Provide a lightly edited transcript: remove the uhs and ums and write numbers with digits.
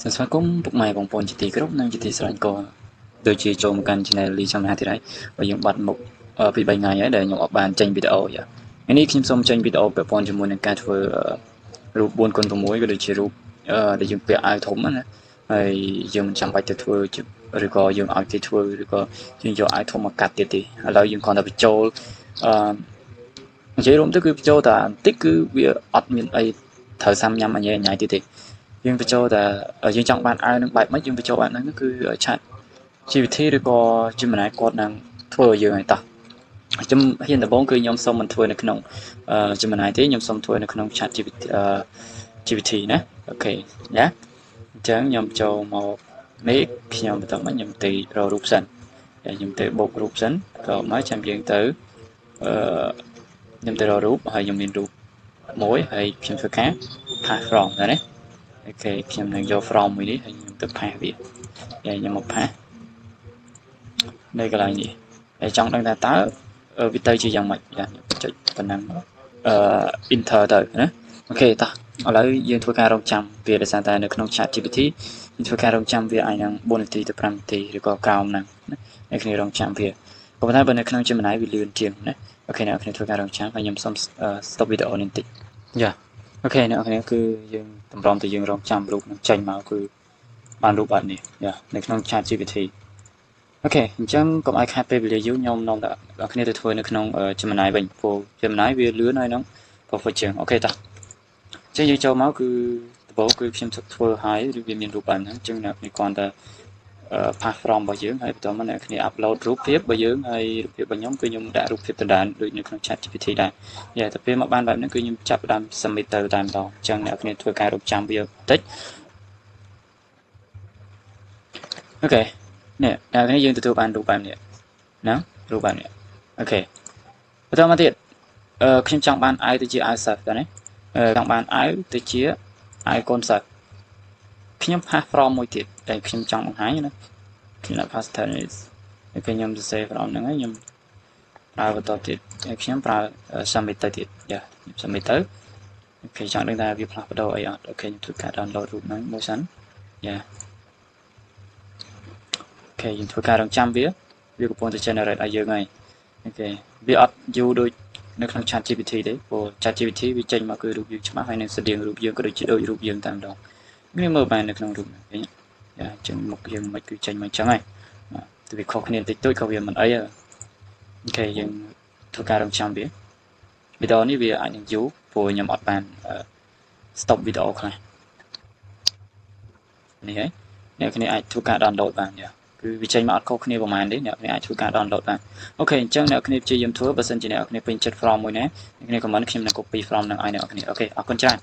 Sản xuất cũng bục mày bằng phone chỉ tí group năng chỉ tí sẵn có đôi chỉ cho một căn channel lý trong hai thì đấy và những bạn một bị bệnh ngày ấy để những bạn tranh video vậy anh ấy khi xong tranh video về phone cho muốn cái vừa rụp buôn con tôm muối cái đôi chỉ rụp để dùng về ai thống á hay dùng chẳng phải thừa chứ rồi có dùng ai thì thừa rồi có dùng cho ai thống mà cắt thì là dùng còn là bị trâu chế rụp tức cứ trâu ta tích cứ việc admin ấy thời gian nhắm anh nhảy thì dương phải cho là ở dương trọng bạn aiនឹងបែបមិនយើងទៅចូលbạnហ្នឹងគឺឆាត់ជីវវិធីឬក៏ជំនាញគាត់នឹងធ្វើឲ្យយើងឲ្យតោះខ្ញុំហ៊ានដំបូងគឺខ្ញុំសុំមិនធ្វើនៅក្នុងជំនាញទេខ្ញុំសុំធ្វើនៅក្នុង chat GPT ណាអូខេណាអញ្ចឹងខ្ញុំចូលមកនេះខ្ញុំបន្តមកខ្ញុំទៅរករូបសិនហើយខ្ញុំទៅបូករូបសិនក៏មកចាំយើងទៅខ្ញុំទៅរករូបហើយខ្ញុំមានរូបមួយហើយខ្ញុំធ្វើការ pass from ណាអូខេខ្ញុំនឹងយក from មួយនេះហើយខ្ញុំទៅ pass វាហើយខ្ញុំមក pass នៅកន្លែងនេះហើយចង់ដឹងថាតើវាទៅជាយ៉ាងម៉េចចាខ្ញុំចុចប៉ុណ្ណឹងenter ទៅណាអូខេតោះឥឡូវយើងធ្វើការរងចាំវាដោយសារតែនៅក្នុង chat GPT យើងធ្វើការរងចាំវាអាចនឹង4នាទីទៅ5នាទីឬក៏ក្រោមហ្នឹងណាគ្នារងចាំវាប៉ុន្តែបើនៅក្នុង Gemini វាលឿនជាងណាអូខេអ្នកគ្នាធ្វើការរងចាំហើយខ្ញុំសូម stop video នេះបន្តិចយ៉ាអូខេអ្នកគ្នាគឺយើងតម្រាំទៅយើងរងចាំរូបនឹងចេញមកគឺបានរូបបែបនេះយ៉ានៅក្នុង chat GPT អូខេអញ្ចឹងកុំឲ្យខាតពេលវេលាយូរខ្ញុំនាំអ្នកគ្នាទៅធ្វើនៅក្នុង Gemini វិញព្រោះ Gemini វាលឿនហើយហ្នឹង perfect ជាងអូខេតោះអញ្ចឹងយើងចូលមកគឺដំបូងគឺខ្ញុំធ្វើឲ្យឬវាមានរូបបែបហ្នឹងអញ្ចឹងអ្នកគ្នាគ្រាន់តែpass from របស់យើងហើយបន្តមកអ្នកគ្នា upload រូបភាពរបស់យើងហើយរូបភាពរបស់ខ្ញុំគឺខ្ញុំដាក់រូបភាពដដែលដូចនៅក្នុង chat GPT ដែរយ៉ាតែពេលមកបានបែបហ្នឹងគឺខ្ញុំចាប់ផ្ដើម submit ទៅតែម្ដងអញ្ចឹងអ្នកគ្នាធ្វើការរកចាំវាបន្តិចអូខេនេះអ្នកគ្នាយើងទទួលបានរូបបែបនេះណារូបបែបនេះអូខេបន្តមកទៀតខ្ញុំចង់បាន i ទៅជា i self ដែរណាចង់បាន i ទៅជា i concept ខ្ញុំ pass from មួយទៀតដែលខ្ញុំចង់បង្ហាញណាខ្ញុំដាក់ pass tennis ហើយខ្ញុំសរសេរ from ហ្នឹងហើយខ្ញុំប្រើបន្តទៀតហើយខ្ញុំប្រើ submit ទៅទៀតយ៉ាខ្ញុំ submit ទៅអូខេចង់ដឹងថាវាផ្លាស់ប្ដូរអីអត់អូខេខ្ញុំធ្វើការ download រូបហ្នឹងមួយសិនយ៉ាអូខេយើងធ្វើការរងចាំវាកំពុងតែ generate ឲ្យយើងហើយអូខេវាអត់យូរដូចនៅក្នុង chat GPT ទេព្រោះ chat GPT វាចេញមកគឺរូបយើងច្បាស់ហើយនឹងស្តៀងរូបយើងក៏ដូចជាដូចរូបយើងតែម្ដងនេះមើលបាននៅក្នុងរូបហ្នឹងឃើញយ៉ាអញ្ចឹងមុខយើងមិនគឺចេញមកអញ្ចឹងហើយតែវាខុសគ្នាតិចតួចក៏វាមិនអីអូខេយើងធ្វើការរងចាំវាវីដេអូនេះវាអាចនឹងយូរព្រោះខ្ញុំអត់បាន stop វីដេអូខ្លះនេះហើយអ្នកគ្នាអាចធ្វើការ download បានយ៉ាគឺវាចេញមកអត់ខុសគ្នាប្រហែលទេអ្នកគ្នាអាចធ្វើការ download បានអូខេអញ្ចឹងអ្នកគ្នាព្យាយាមធ្វើបើសិនជាអ្នកគ្នាពេញចិត្ត from មួយណាអ្នកគ្នា comment ខ្ញុំនឹង copy from នឹងឲ្យអ្នកគ្នាអូខេអរគុណច្រើន